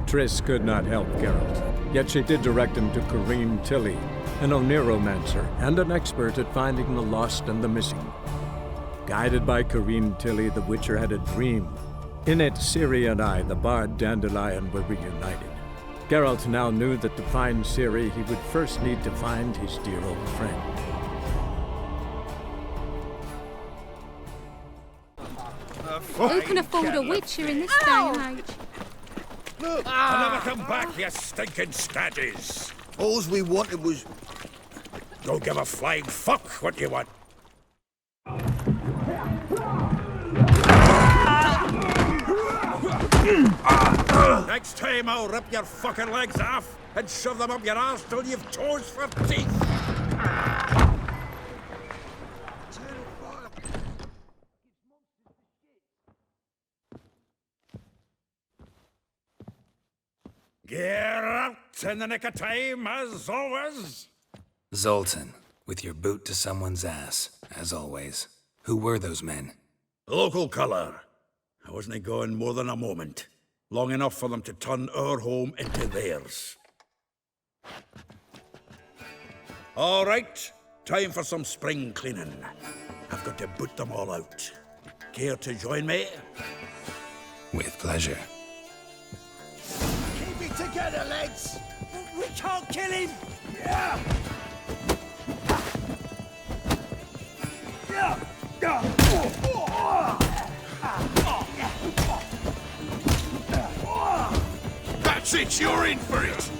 Triss could not help Geralt, yet she did direct him to Corrine Tilly, an Oniromancer and an expert at finding the lost and the missing. Guided by Corrine Tilly, the Witcher had a dream. In it, Ciri and I, the bard Dandelion, were reunited. Geralt now knew that to find Ciri, he would first need to find his dear old friend. Who can afford a Witcher in this day and age? Look, I'll never come back, you stinking staggies. All we wanted was... Don't give a flying fuck what you want. Next time I'll rip your fucking legs off and shove them up your arse till you've toes for teeth. Get out in the nick of time, as always. Zoltan, with your boot to someone's ass, as always. Who were those men? Local colour. I wasn't going more than a moment. Long enough for them to turn our home into theirs. All right, time for some spring cleaning. I've got to boot them all out. Care to join me? With pleasure. Keep it together, lads! We can't kill him! Yeah! That's it, you're in for it!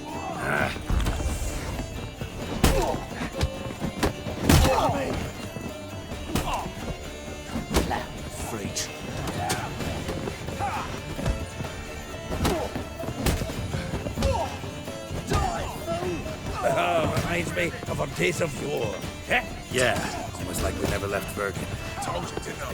Freak. Reminds me of our days of yore. Eh? Yeah, almost like we never left Bergen. Told you to know.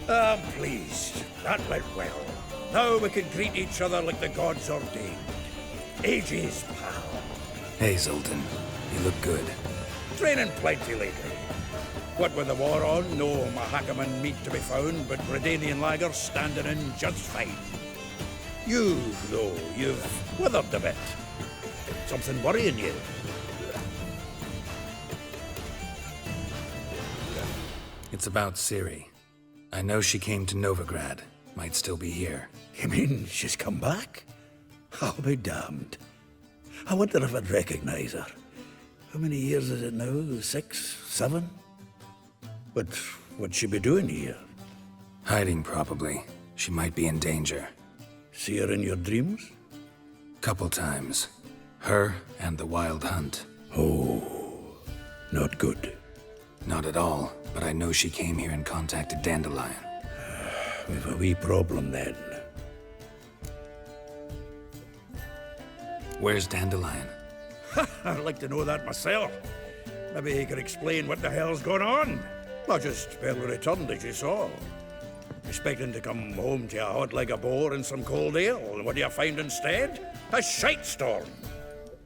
I'm pleased. That went well. Now we can greet each other like the gods ordained. Ages, pal. Hey, Zoltan. You look good. Training plenty lately. What with the war on, no Mahakaman meat to be found, but Redanian lagers standing in just fine. You, though, you've withered a bit. Something worrying you? It's about Ciri. I know she came to Novigrad. Might still be here. You mean she's come back? I'll be damned. I wonder if I'd recognize her. How many years is it now? 6, 7? But what'd she be doing here? Hiding, probably. She might be in danger. See her in your dreams? Couple times. Her and the Wild Hunt. Oh, not good. Not at all, but I know she came here and contacted Dandelion. We've a wee problem then. Where's Dandelion? I'd like to know that myself. Maybe he could explain what the hell's going on. I just barely returned, as you saw. Expecting to come home to a hot leg of boar and some cold ale, and what do you find instead? A shite storm.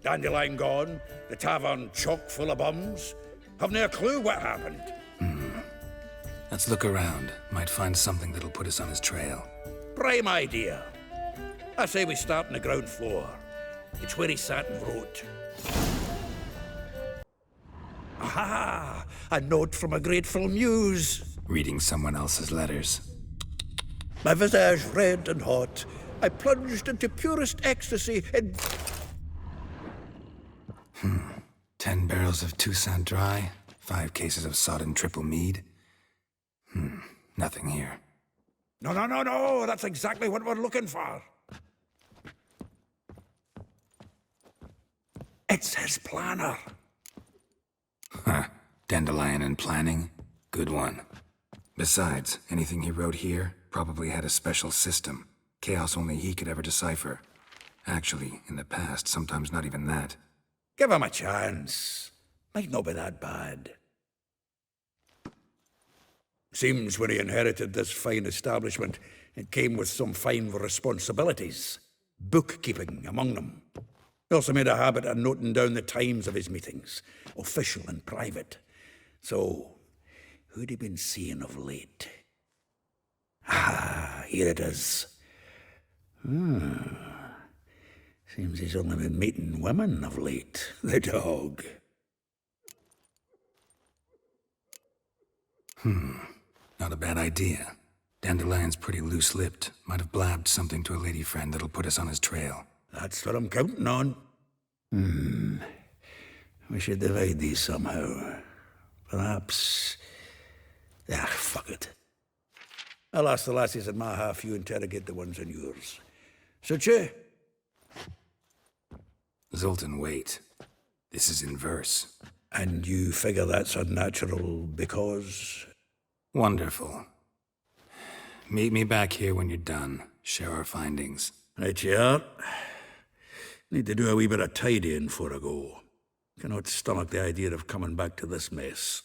Dandelion gone, the tavern chock full of bums. Haven't a clue what happened. Let's look around. Might find something that'll put us on his trail. Prime idea. I say we start on the ground floor. It's where he sat and wrote. Aha! A note from a grateful muse. Reading someone else's letters. My visage red and hot, I plunged into purest ecstasy and... 10 barrels of Toussaint Dry, 5 cases of sodden triple mead. Nothing here. No, that's exactly what we're looking for. It's his planner. Dandelion and planning? Good one. Besides, anything he wrote here probably had a special system. Chaos only he could ever decipher. Actually, in the past, sometimes not even that. Give him a chance. Might not be that bad. Seems when he inherited this fine establishment, it came with some fine responsibilities. Bookkeeping among them. He also made a habit of noting down the times of his meetings, official and private. So, who'd he been seeing of late? Ah, here it is. Seems he's only been meeting women of late, the dog. Not a bad idea. Dandelion's pretty loose-lipped. Might have blabbed something to a lady friend that'll put us on his trail. That's what I'm counting on. We should divide these somehow. Perhaps... fuck it. I'll ask the lassies in my half, you interrogate the ones in yours. Suche? Zoltan, wait. This is in verse. And you figure that's unnatural because... Wonderful. Meet me back here when you're done. Share our findings. Right you are. Need to do a wee bit of tidying before I go. Cannot stomach the idea of coming back to this mess.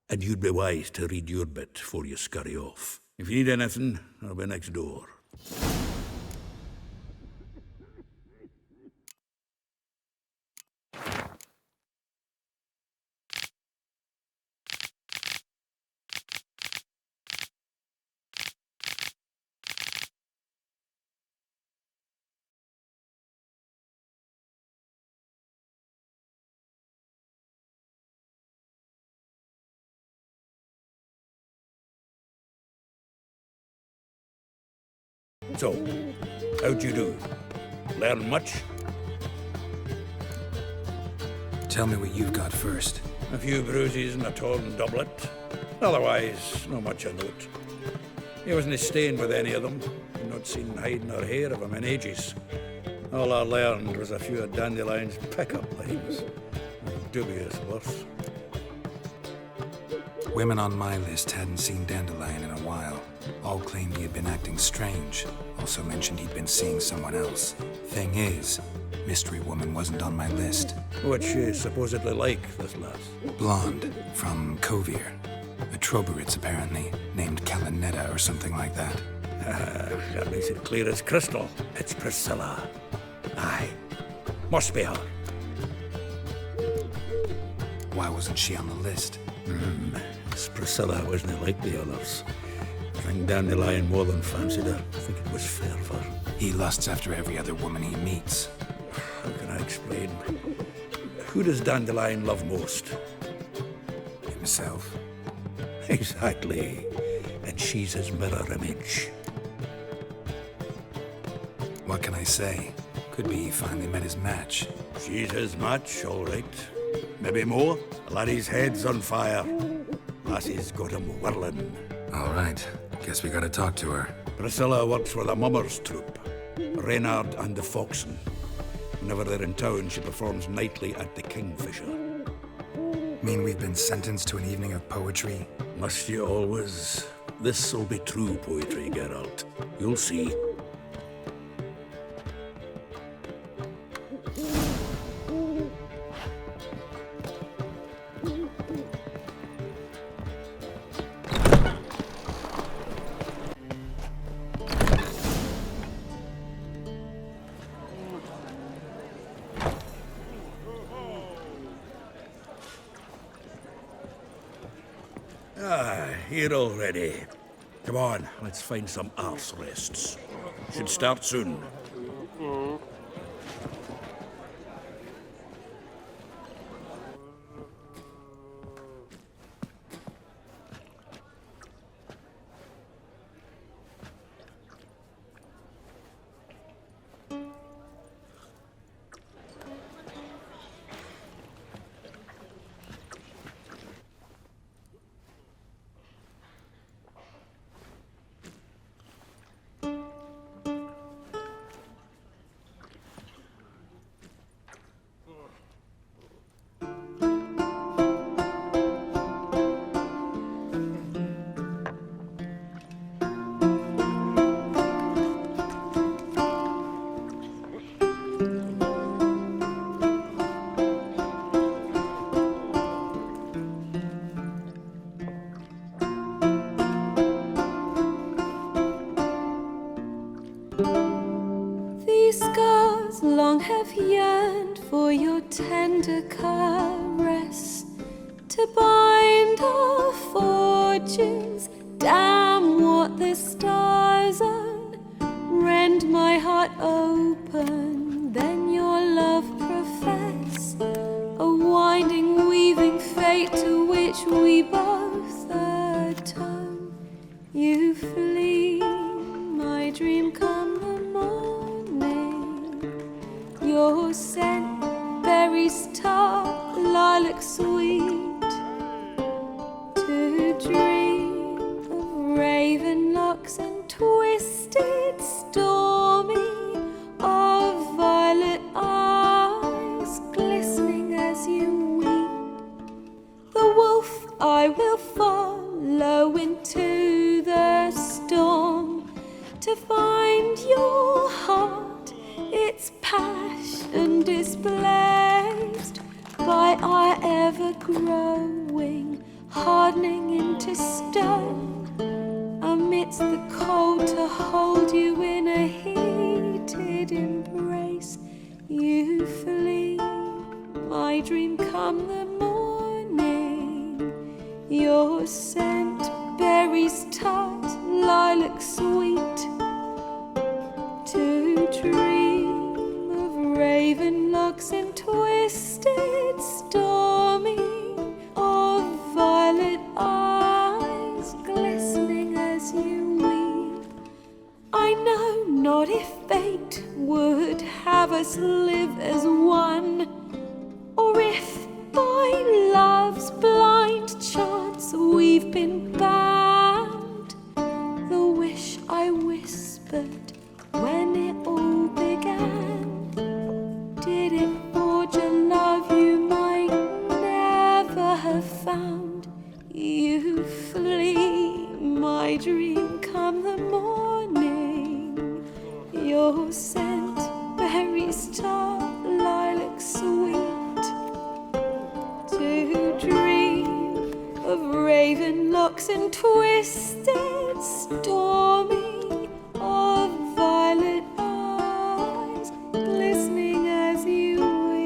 And you'd be wise to read your bit before you scurry off. If you need anything, I'll be next door. So, how'd you do? Learn much? Tell me what you've got first. A few bruises and a torn doublet. Otherwise, not much of note. He wasn't staying with any of them. I'd not seen hide nor hair of him in ages. All I learned was a few of Dandelion's pick-up lines. Of dubious worth. Women on my list hadn't seen Dandelion in a while. All claimed he had been acting strange. Also mentioned he'd been seeing someone else. Thing is, Mystery Woman wasn't on my list. What's she supposedly like, this lass? Blonde, from Kovir. A Troberitz, apparently, named Kalinetta or something like that. That makes it clear as crystal. It's Priscilla. Aye. Must be her. Why wasn't she on the list? This Priscilla wasn't like the others. I think Dandelion more than fancied her. I think it was fervour. He lusts after every other woman he meets. How can I explain? Who does Dandelion love most? Himself. Exactly. And she's his mirror image. What can I say? Could be he finally met his match. She's his match, all right. Maybe more. Laddie's head's on fire. Lassie's got him whirling. All right. Guess we gotta talk to her. Priscilla works with a mummers troupe. Reynard and the Foxen. Whenever they're in town, she performs nightly at the Kingfisher. Mean we've been sentenced to an evening of poetry? Must you always? This'll be true poetry, Geralt. You'll see. Here already. Come on, let's find some arse rests. Should start soon. These scars long have yearned for your tender caress, to bind our fortunes. Damn what the stars own, rend my heart open, then your love profess, a winding, weaving fate to which we both atone. You flee, my dream come the morning, your scent, berries tart, lilac sweet, to dream of raven locks and twisted stormy, of violet eyes glistening as you weep. The wolf I will follow into the storm, to find your heart, its passion displaced by our ever-growing, hardening into stone. Amidst the cold, to hold you in a heated embrace. You flee, my dream come the morning, your scent, berries tart, lilac sweet, to dream of raven locks and twisted stormy, of violet eyes glistening as you weep. I know not if fate would have us live as one, or if by love's blind chance we've been bound. The wish I whispered when it all began, did it forge a love you might never have found? You flee, my dream come the morning, your scent, berries tart, lilac sweet, to dream of raven locks and twisted stormy, of violet eyes glistening as you weep.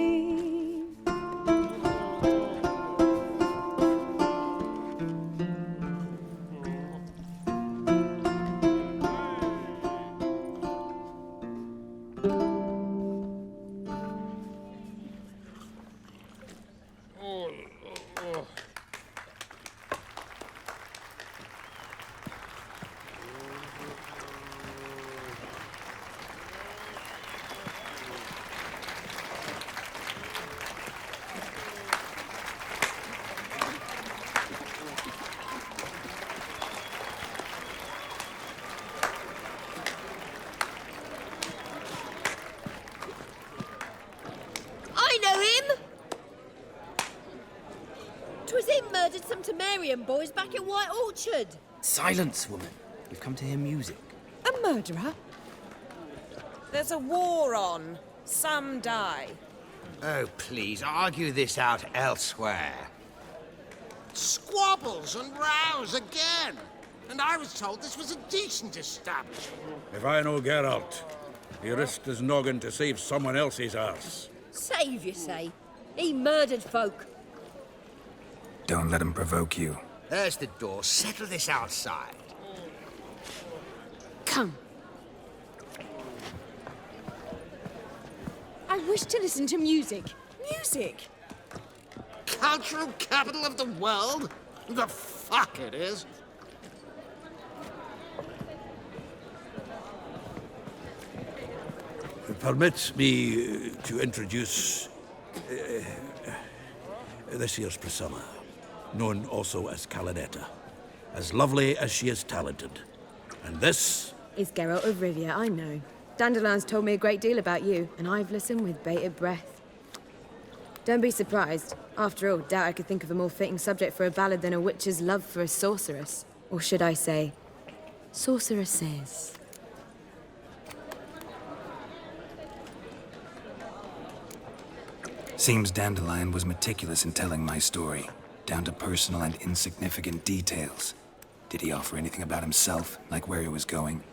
I know him! 'Twas him murdered some Temerian boys back at White Orchard. Silence, woman. We've come to hear music. A murderer? There's a war on. Some die. Oh, please, argue this out elsewhere. Squabbles and rows again. And I was told this was a decent establishment. If I know Geralt, he risked his noggin to save someone else's arse. Save, you say? He murdered folk. Don't let him provoke you. There's the door. Settle this outside. Come. I wish to listen to music. Music! Cultural capital of the world? The fuck it is. Permit me to introduce this here's Priscilla, known also as Calinetta, as lovely as she is talented. And this is Geralt of Rivia, I know. Dandelion's told me a great deal about you, and I've listened with bated breath. Don't be surprised. After all, doubt I could think of a more fitting subject for a ballad than a witch's love for a sorceress. Or should I say, sorceresses. Seems Dandelion was meticulous in telling my story, down to personal and insignificant details. Did he offer anything about himself, like where he was going?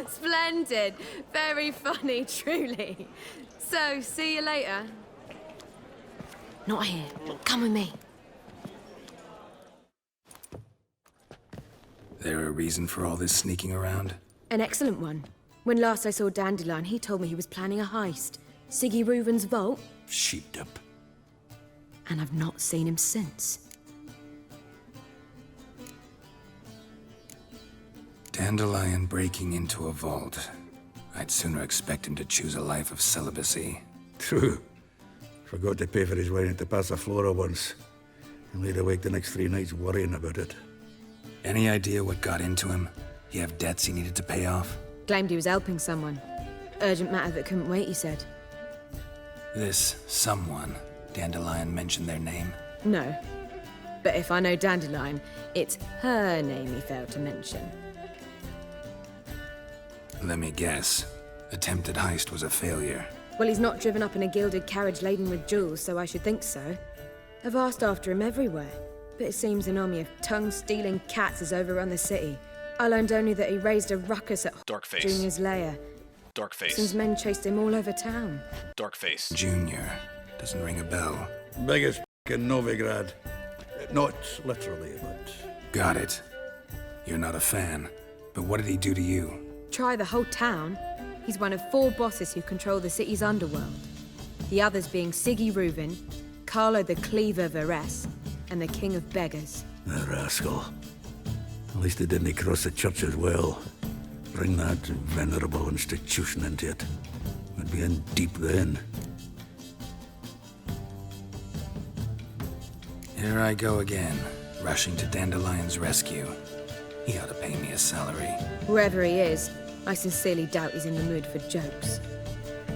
Splendid. Very funny, truly. So, see you later. Not here. Come with me. There a reason for all this sneaking around? An excellent one. When last I saw Dandelion, he told me he was planning a heist. Siggy Reuven's vault. Sheepdip. And I've not seen him since. Dandelion breaking into a vault. I'd sooner expect him to choose a life of celibacy. True. Forgot to pay for his wine at the Passaflora once. And laid awake the next 3 nights worrying about it. Any idea what got into him? He have debts he needed to pay off? Claimed he was helping someone. Urgent matter that couldn't wait, he said. This someone, Dandelion mentioned their name? No. But if I know Dandelion, it's her name he failed to mention. Let me guess. Attempted heist was a failure. Well, he's not driven up in a gilded carriage laden with jewels, so I should think so. I've asked after him everywhere, but it seems an army of tongue-stealing cats has overrun the city. I learned only that he raised a ruckus at Darkface. Junior's lair. Darkface. Since men chased him all over town. Darkface. Junior. Doesn't ring a bell. Biggest in Novigrad. Not literally, but... Got it. You're not a fan. But what did he do to you? Try the whole town. He's one of 4 bosses who control the city's underworld. The others being Siggy Reuven, Carlo the Cleaver Varese, and the King of Beggars. The rascal. At least they didn't cross the church as well. Bring that venerable institution into it. We'd be in deep then. Here I go again, rushing to Dandelion's rescue. He ought to pay me a salary. Wherever he is, I sincerely doubt he's in the mood for jokes.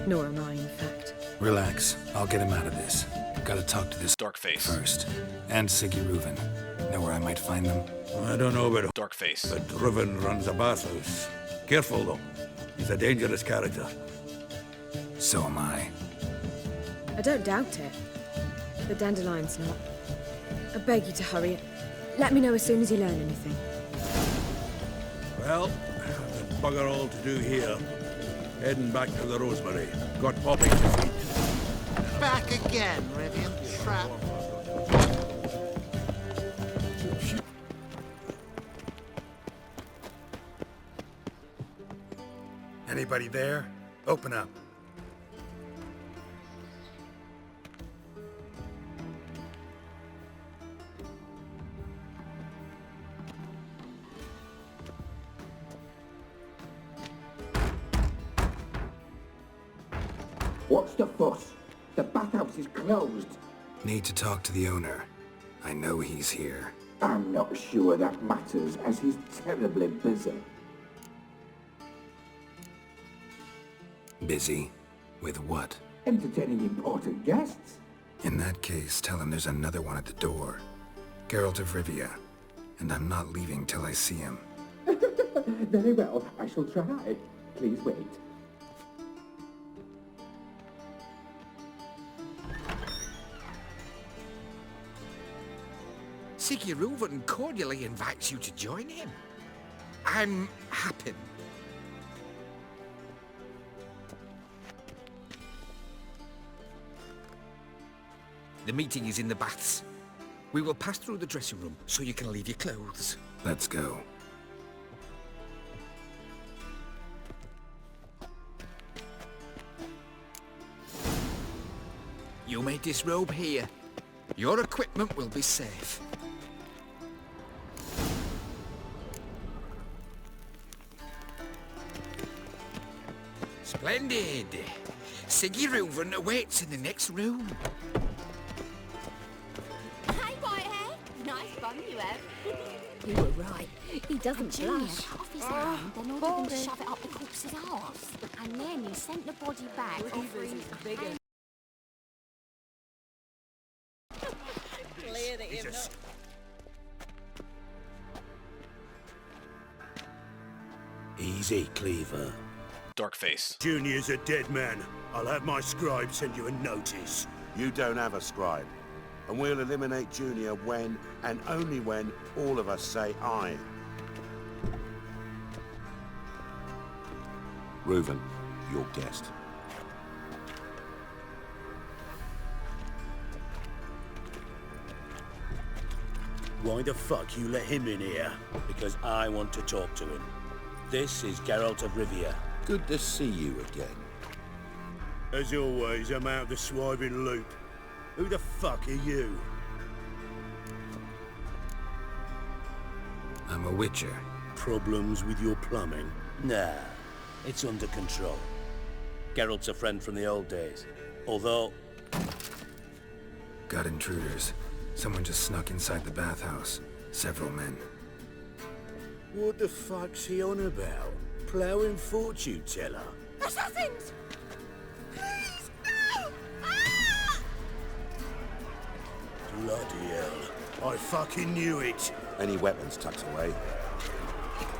Nor am I, in fact. Relax, I'll get him out of this. Gotta talk to this Darkface. first. And Siggy Reuven. Know where I might find them? I don't know about Darkface. but Reuven runs a bathhouse. Careful, though. He's a dangerous character. So am I. I don't doubt it. But Dandelion's not. I beg you to hurry. Let me know as soon as you learn anything. Well, I've bugger all to do here. Heading back to the Rosemary. Got Poppy to feed. Back again, Rivian Trap. Anybody there? Open up. What's the fuss? The bathhouse is closed. Need to talk to the owner. I know he's here. I'm not sure that matters, as he's terribly busy. Busy? With what? Entertaining important guests. In that case, tell him there's another one at the door. Geralt of Rivia. And I'm not leaving till I see him. Very well, I shall try. Please wait. Siggy Reuven cordially invites you to join him. I'm happy. The meeting is in the baths. We will pass through the dressing room so you can leave your clothes. Let's go. You may disrobe here. Your equipment will be safe. Splendid. Siggy Reuven awaits in the next room. Hey, Whitehead. Nice bum you have. You were right. He doesn't Junior blush. cut off his hand, then ordered them to shove it up the corpse's arse. And then he sent the body back offering... Clear that you've not... Easy, Cleaver. Darkface. Junior's a dead man. I'll have my scribe send you a notice. You don't have a scribe. And we'll eliminate Junior when, and only when, all of us say aye. Reuven, your guest. Why the fuck you let him in here? Because I want to talk to him. This is Geralt of Rivia. Good to see you again. As always, I'm out of the swiving loop. Who the fuck are you? I'm a witcher. Problems with your plumbing? Nah, it's under control. Geralt's a friend from the old days. Although... Got intruders. Someone just snuck inside the bathhouse. Several men. What the fuck's he on about? Ploughing fortune teller? Assassins! Please, no! Ah! Bloody hell. I fucking knew it. Any weapons tucked away?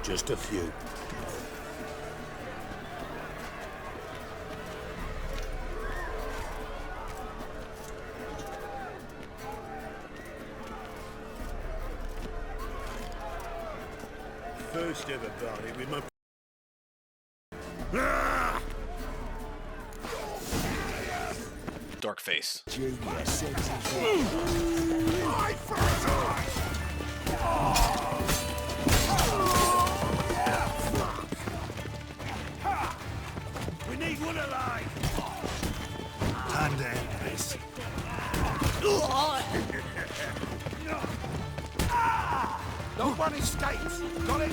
Just a few. First ever party with my... Ah! Dark face. Genius. We need one alive. Time to end this. No one escapes! Got it?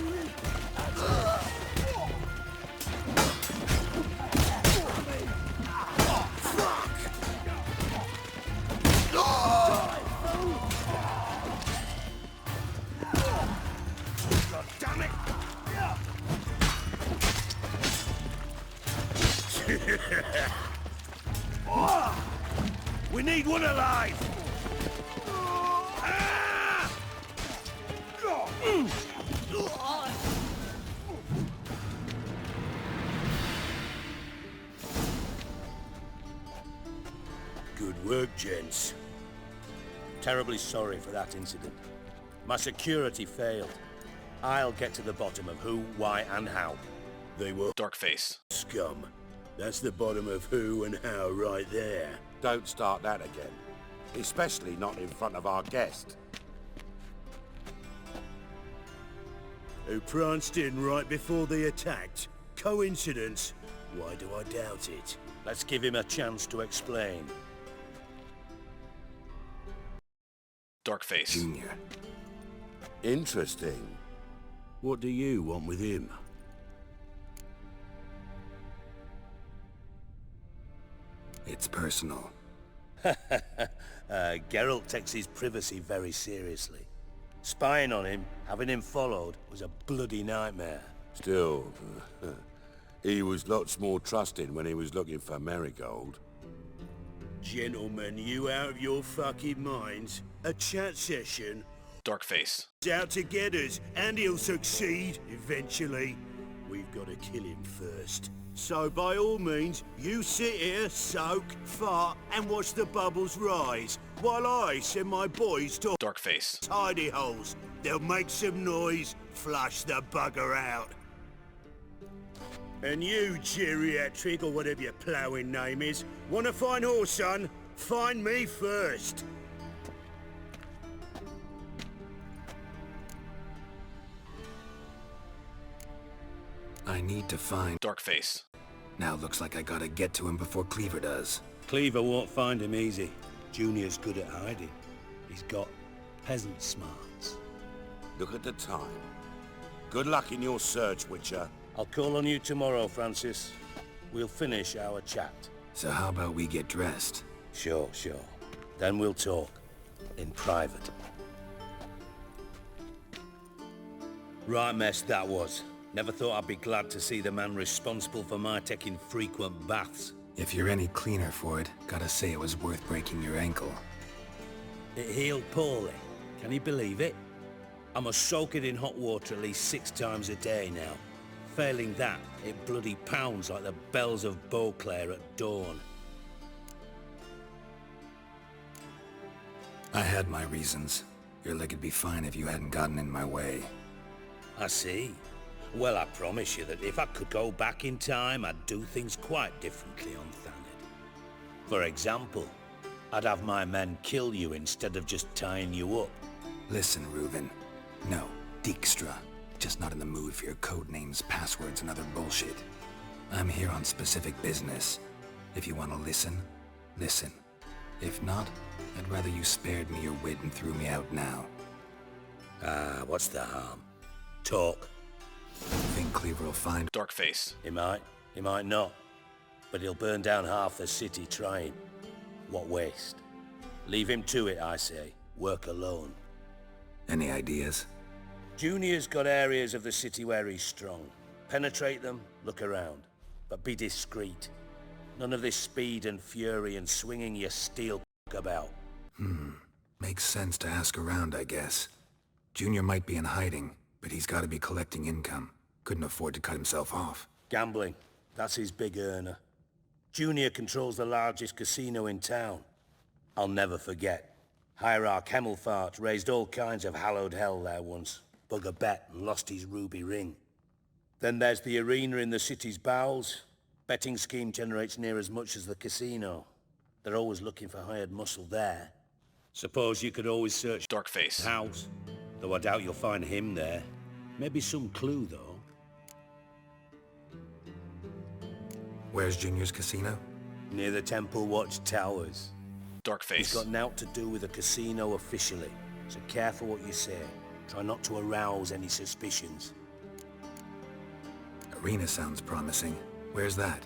God damn it! We need one alive! Good work, gents. Terribly sorry for that incident. My security failed. I'll get to the bottom of who, why, and how. They were Dark face. scum. That's the bottom of who and how right there. Don't start that again. Especially not in front of our guest. Who pranced in right before they attacked. Coincidence? Why do I doubt it? Let's give him a chance to explain. Dark face. Junior. Interesting. What do you want with him? It's personal. Geralt takes his privacy very seriously. Spying on him, having him followed, was a bloody nightmare. Still, he was lots more trusting when he was looking for Marigold. Gentlemen, you out of your fucking minds? A chat session? Dark face. He's out to get us, and he'll succeed, eventually. We've got to kill him first. So by all means, you sit here, soak, fart, and watch the bubbles rise, while I send my boys to Dark face. tidy holes. They'll make some noise, flush the bugger out. And you, geriatric, or whatever your ploughing name is, want to find horse, son? Find me first. I need to find... Dark face. Now looks like I gotta get to him before Cleaver does. Cleaver won't find him easy. Junior's good at hiding. He's got peasant smarts. Look at the time. Good luck in your search, Witcher. I'll call on you tomorrow, Francis. We'll finish our chat. So how about we get dressed? Sure. Then we'll talk. In private. Right mess that was. Never thought I'd be glad to see the man responsible for my taking frequent baths. If you're any cleaner for it, gotta say it was worth breaking your ankle. It healed poorly. Can you believe it? I must soak it in hot water at least 6 times a day now. Failing that, it bloody pounds like the bells of Beauclair at dawn. I had my reasons. Your leg would be fine if you hadn't gotten in my way. I see. Well, I promise you that if I could go back in time, I'd do things quite differently on Thanedd. For example, I'd have my men kill you instead of just tying you up. Listen, Reuven. No, Dijkstra. Just not in the mood for your code names, passwords, and other bullshit. I'm here on specific business. If you want to listen, listen. If not, I'd rather you spared me your wit and threw me out now. Ah, what's the harm? Talk. Think Cleaver will find... Darkface. He might not. But he'll burn down half the city trying. What waste? Leave him to it, I say. Work alone. Any ideas? Junior's got areas of the city where he's strong. Penetrate them, look around. But be discreet. None of this speed and fury and swinging your steel about. Makes sense to ask around, I guess. Junior might be in hiding, but he's got to be collecting income. Couldn't afford to cut himself off. Gambling. That's his big earner. Junior controls the largest casino in town. I'll never forget. Hierarch Hemmelfart raised all kinds of hallowed hell there once. Bug a bet and lost his ruby ring. Then there's the arena in the city's bowels. Betting scheme generates near as much as the casino. They're always looking for hired muscle there. Suppose you could always search Darkface. house. Though I doubt you'll find him there. Maybe some clue, though. Where's Junior's casino? Near the Temple Watch Towers. Darkface. He's got nought to do with the casino officially, so careful what you say. Try not to arouse any suspicions. Arena sounds promising. Where's that?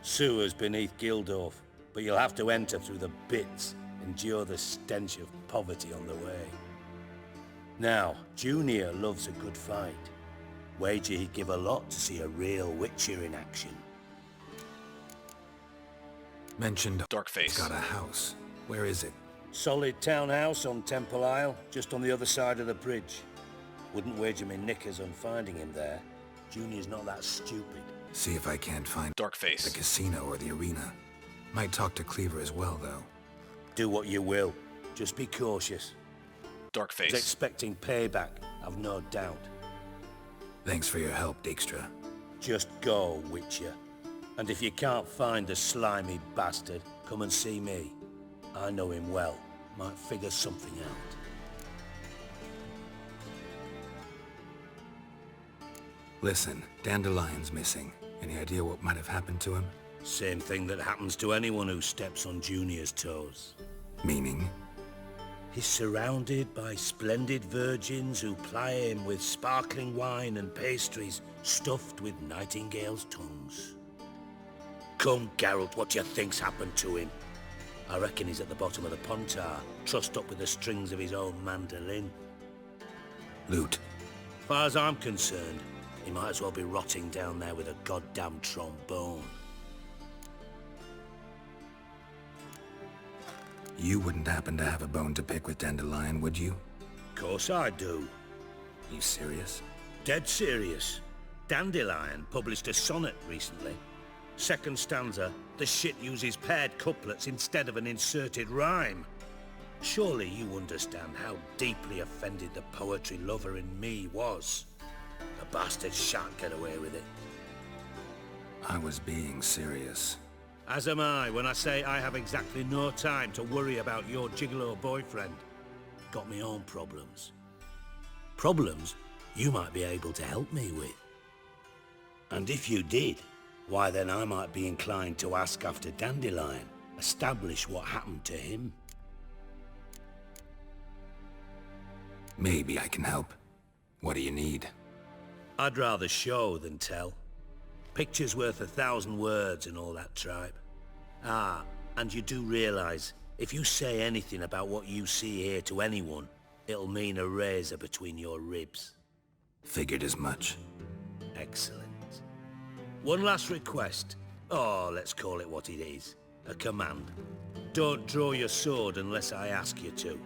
Sewers beneath Gildorf, but you'll have to enter through the bits, endure the stench of poverty on the way. Now, Junior loves a good fight. Wager he'd give a lot to see a real Witcher in action. Mentioned Darkface. Got a house. Where is it? Solid townhouse on Temple Isle, just on the other side of the bridge. Wouldn't wager me knickers on finding him there. Junior's not that stupid. See if I can't find Darkface. the casino or the arena. Might talk to Cleaver as well, though. Do what you will. Just be cautious. Darkface. He's expecting payback, I've no doubt. Thanks for your help, Dijkstra. Just go, Witcher. And if you can't find the slimy bastard, come and see me. I know him well. Might figure something out. Listen, Dandelion's missing. Any idea what might have happened to him? Same thing that happens to anyone who steps on Junior's toes. Meaning? He's surrounded by splendid virgins who ply him with sparkling wine and pastries stuffed with nightingales' tongues. Come, Geralt, what do you think's happened to him? I reckon he's at the bottom of the Pontar, trussed up with the strings of his own mandolin. Loot. Far as I'm concerned, he might as well be rotting down there with a goddamn trombone. You wouldn't happen to have a bone to pick with Dandelion, would you? Course I do. You serious? Dead serious. Dandelion published a sonnet recently. Second stanza, the shit uses paired couplets instead of an inserted rhyme. Surely you understand how deeply offended the poetry lover in me was. The bastard shan't get away with it. I was being serious. As am I when I say I have exactly no time to worry about your gigolo boyfriend. Got me own problems. Problems you might be able to help me with. And if you did, why then I might be inclined to ask after Dandelion, establish what happened to him. Maybe I can help. What do you need? I'd rather show than tell. Picture's worth 1,000 words and all that tripe. Ah, and you do realize, if you say anything about what you see here to anyone, it'll mean a razor between your ribs. Figured as much. Excellent. One last request. Oh, let's call it what it is. A command. Don't draw your sword unless I ask you to.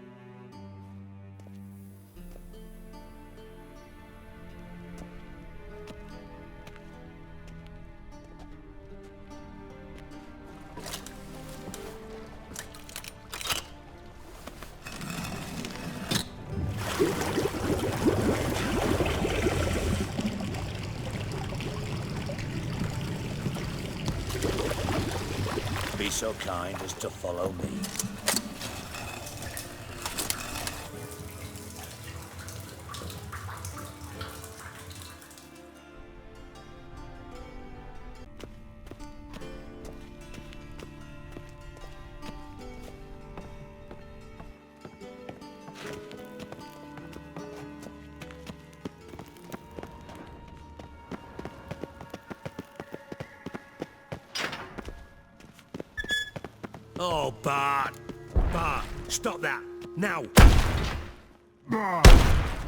Be so kind as to follow me. Oh, Bart! Bart, stop that! Now! Bart,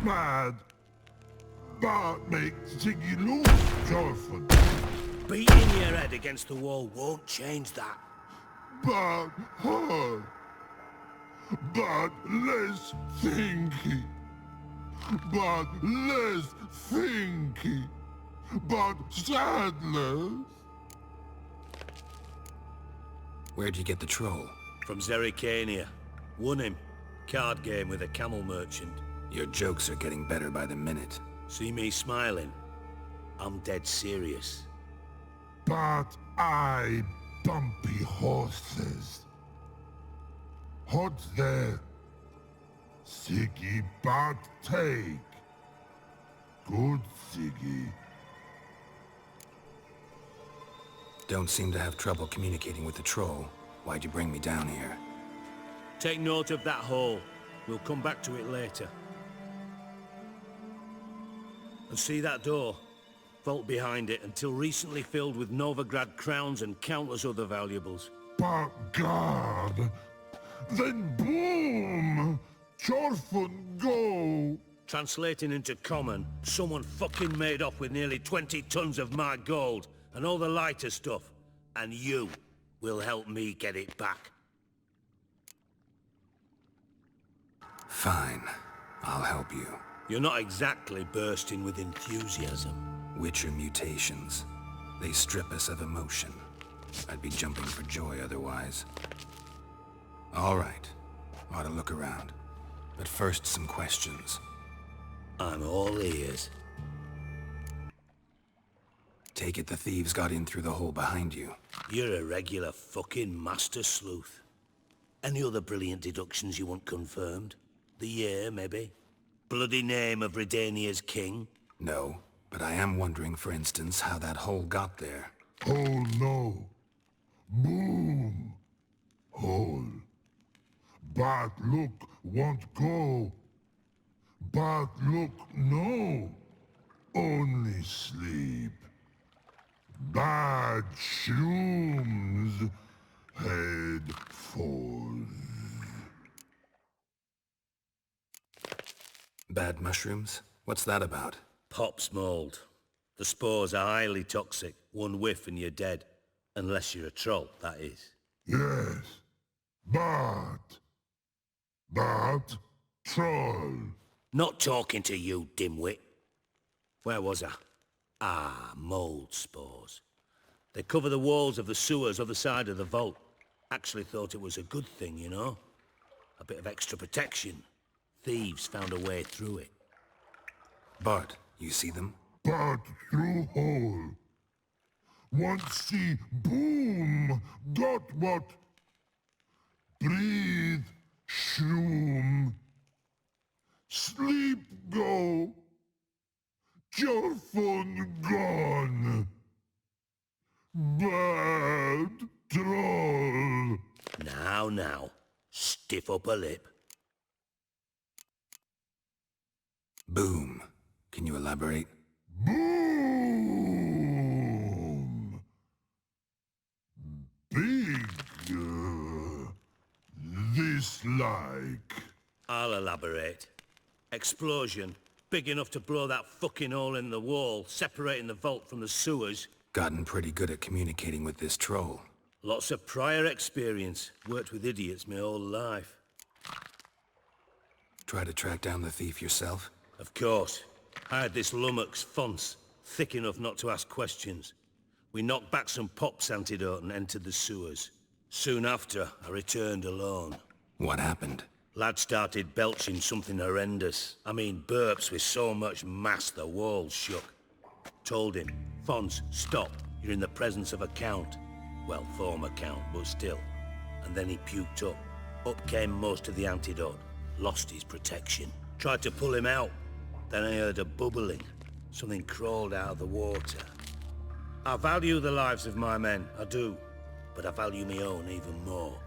mad. Bart makes Ziggy lose, Jorford. Beating your head against the wall won't change that. Bart hard. Bart less thinky. Bart less thinky. Bart sadless. Where'd you get the troll? From Zerrikania. Won him. Card game with a camel merchant. Your jokes are getting better by the minute. See me smiling? I'm dead serious. But I bumpy horses. Hot there. Siggy Bart take. Good Siggy. Don't seem to have trouble communicating with the troll. Why'd you bring me down here? Take note of that hole. We'll come back to it later. And see that door? Vault behind it, until recently filled with Novigrad crowns and countless other valuables. But God, then boom! Chorfun go! Translating into common, someone fucking made off with nearly 20 tons of my gold, and all the lighter stuff. And you will help me get it back. Fine. I'll help you. You're not exactly bursting with enthusiasm. Witcher mutations. They strip us of emotion. I'd be jumping for joy otherwise. All right. Ought to look around. But first, some questions. I'm all ears. Take it the thieves got in through the hole behind you. You're a regular fucking master sleuth. Any other brilliant deductions you want confirmed? The year, maybe? Bloody name of Redania's king? No, but I am wondering, for instance, how that hole got there. Hole no. Boom. Hole. But look, won't go. But look, no. Only sleep. Bad shrooms. Head falls. Bad mushrooms? What's that about? Pop's mold. The spores are highly toxic. One whiff and you're dead. Unless you're a troll, that is. Yes. But, troll. Not talking to you, dimwit. Where was I? Ah, mold spores. They cover the walls of the sewers other side of the vault. Actually thought it was a good thing, you know? A bit of extra protection. Thieves found a way through it. Bart, you see them? But through hole. Once see boom. Got what? Breathe. Shroom. Sleep go. Your phone gone. Bad troll. Now. Stiff upper lip. Boom. Can you elaborate? Boom. Big. This like. I'll elaborate. Explosion. Big enough to blow that fucking hole in the wall, separating the vault from the sewers. Gotten pretty good at communicating with this troll. Lots of prior experience. Worked with idiots my whole life. Try to track down the thief yourself? Of course. I had this lummox, Fons, thick enough not to ask questions. We knocked back some Pop's antidote and entered the sewers. Soon after, I returned alone. What happened? Lad started belching something horrendous. I mean, burps with so much mass the walls shook. Told him, Fons, stop. You're in the presence of a count. Well, former count, but still. And then he puked up. Up came most of the antidote. Lost his protection. Tried to pull him out. Then I heard a bubbling. Something crawled out of the water. I value the lives of my men, I do. But I value my own even more.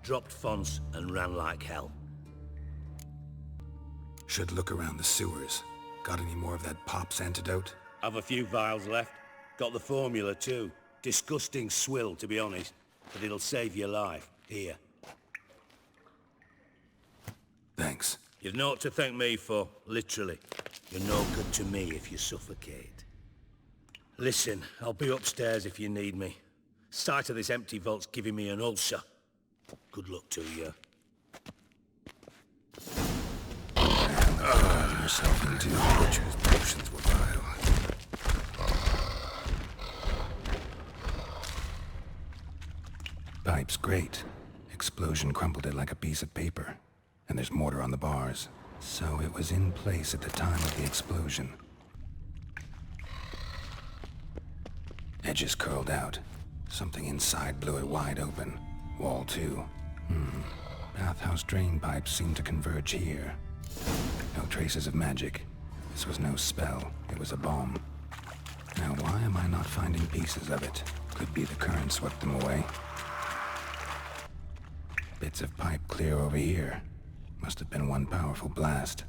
Dropped Fons and ran like hell. Should look around the sewers. Got any more of that Pop's antidote? Have a few vials left. Got the formula too. Disgusting swill, to be honest. But it'll save your life. Here. Thanks. You've naught to thank me for, literally. You're no good to me if you suffocate. Listen, I'll be upstairs if you need me. Sight of this empty vault's giving me an ulcer. Good luck to you. Yourself into butcher's potions were vile. Pipe's great. Explosion crumpled it like a piece of paper. And there's mortar on the bars. So it was in place at the time of the explosion. Edges curled out. Something inside blew it wide open. Wall too. Bathhouse drain pipes seemed to converge here. No traces of magic. This was no spell. It was a bomb. Now why am I not finding pieces of it? Could be the current swept them away. Bits of pipe clear over here. Must have been one powerful blast.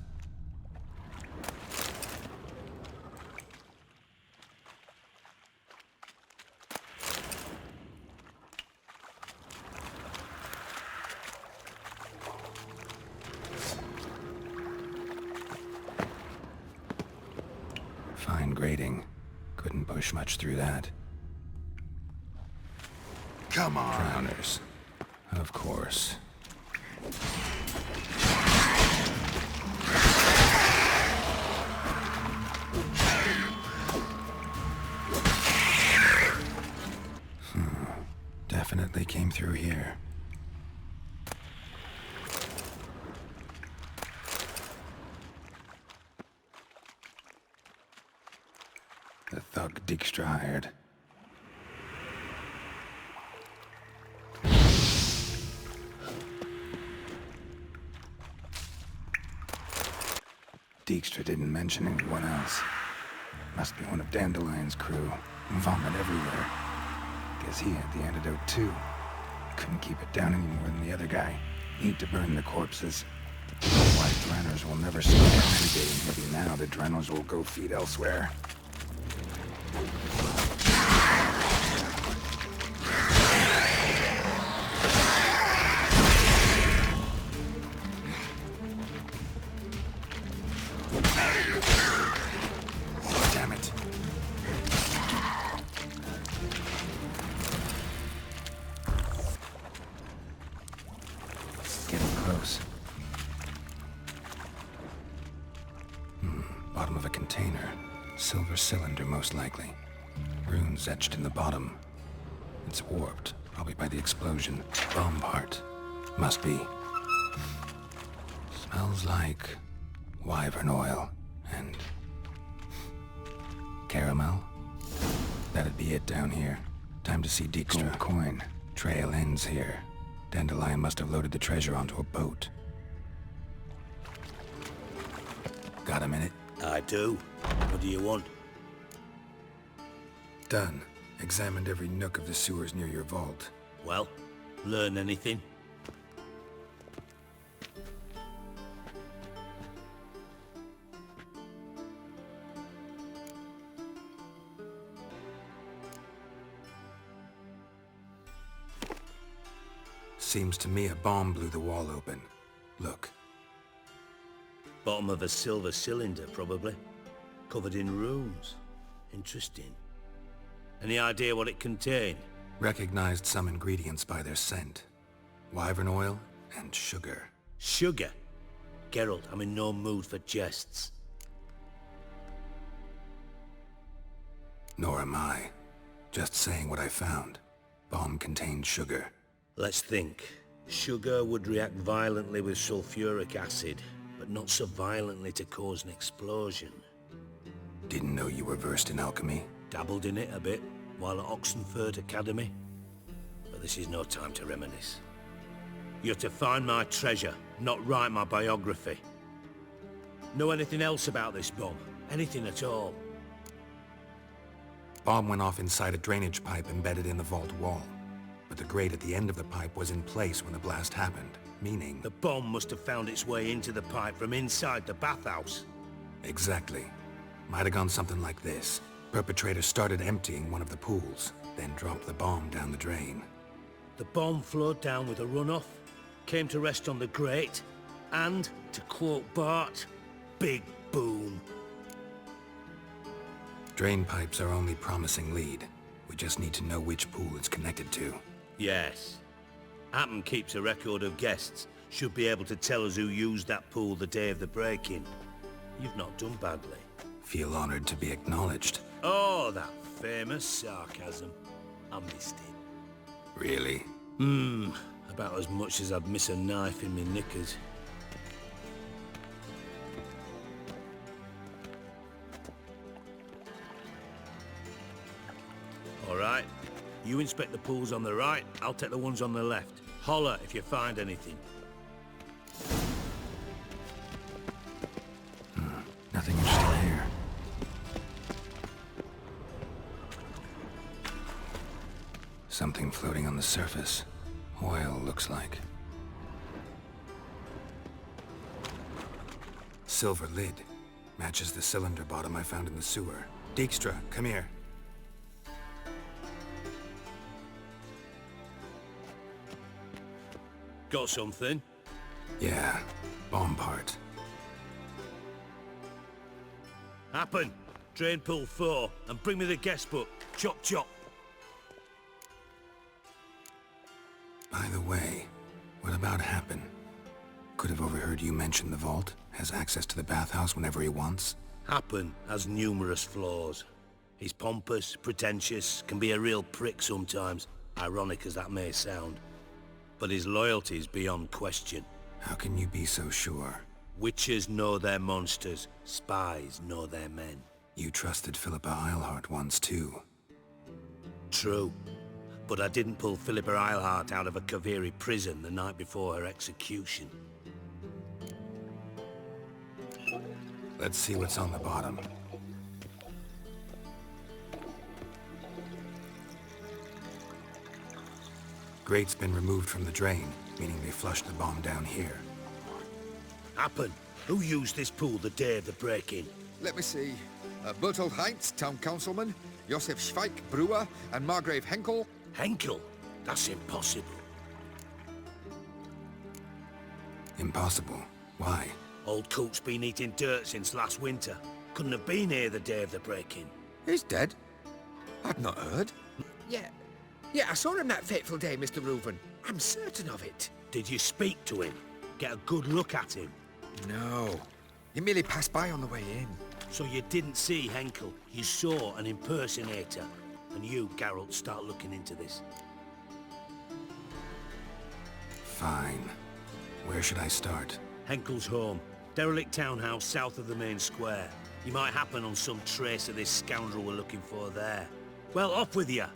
Fine grating. Couldn't push much through that. Come on. Drowners. Of course. Definitely came through here. The thug Dijkstra hired. Dijkstra didn't mention anyone else. Must be one of Dandelion's crew. Vomit everywhere. Guess he had the antidote too. Couldn't keep it down any more than the other guy. Need to burn the corpses. Otherwise, Dranners will never stop instigating. Maybe now the Dranners will go feed elsewhere. Damn it. Getting close. Bottom of a container. Silver cylinder, most likely. Runes etched in the bottom. It's warped, probably by the explosion. Bomb part. Must be. Smells like wyvern oil and caramel. That'd be it down here. Time to see Dijkstra. Gold coin. Trail ends here. Dandelion must have loaded the treasure onto a boat. Got a minute? I do. What do you want? Done. Examined every nook of the sewers near your vault. Well, learn anything? Seems to me a bomb blew the wall open. Look. Bottom of a silver cylinder, probably. Covered in runes. Interesting. Any idea what it contained? Recognized some ingredients by their scent. Wyvern oil and sugar. Sugar? Geralt, I'm in no mood for jests. Nor am I. Just saying what I found. Bomb contained sugar. Let's think. Sugar would react violently with sulfuric acid, but not so violently to cause an explosion. Didn't know you were versed in alchemy. Dabbled in it a bit, while at Oxenford Academy. But this is no time to reminisce. You're to find my treasure, not write my biography. Know anything else about this bomb? Anything at all? Bomb went off inside a drainage pipe embedded in the vault wall. But the grate at the end of the pipe was in place when the blast happened, meaning... The bomb must have found its way into the pipe from inside the bathhouse. Exactly. Might have gone something like this. Perpetrator started emptying one of the pools, then dropped the bomb down the drain. The bomb flowed down with a runoff, came to rest on the grate, and, to quote Bart, big boom. Drain pipes are only promising lead. We just need to know which pool it's connected to. Yes. Hammond keeps a record of guests. Should be able to tell us who used that pool the day of the break-in. You've not done badly. Feel honored to be acknowledged. Oh, that famous sarcasm. I missed it. Really? About as much as I'd miss a knife in my knickers. All right. You inspect the pools on the right, I'll take the ones on the left. Holler if you find anything. Nothing interesting here. Something floating on the surface. Oil, looks like. Silver lid. Matches the cylinder bottom I found in the sewer. Dijkstra, come here. Got something? Yeah, bomb part. Happen. Drain pool 4, and bring me the guest book. Chop chop. By the way, what about Happen? Could have overheard you mention the vault. Has access to the bathhouse whenever he wants. Happen has numerous flaws. He's pompous, pretentious, can be a real prick sometimes, ironic as that may sound. But his loyalty is beyond question. How can you be so sure? Witches know their monsters, spies know their men. You trusted Philippa Eilhart once too. True. But I didn't pull Philippa Eilhart out of a Kaviri prison the night before her execution. Let's see what's on the bottom. Grate's been removed from the drain, meaning they flushed the bomb down here. Happen. Who used this pool the day of the break-in? Let me see. Bertold Heinz, town councilman, Josef Schweik, brewer, and Margrave Henkel. Henkel? That's impossible. Impossible? Why? Old Coot's been eating dirt since last winter. Couldn't have been here the day of the break-in. He's dead? I'd not heard. Yeah, I saw him that fateful day, Mr. Reuven. I'm certain of it. Did you speak to him? Get a good look at him? No. He merely passed by on the way in. So you didn't see Henkel, you saw an impersonator. And you, Geralt, start looking into this. Fine. Where should I start? Henkel's home. Derelict townhouse south of the main square. You might happen on some trace of this scoundrel we're looking for there. Well, off with you.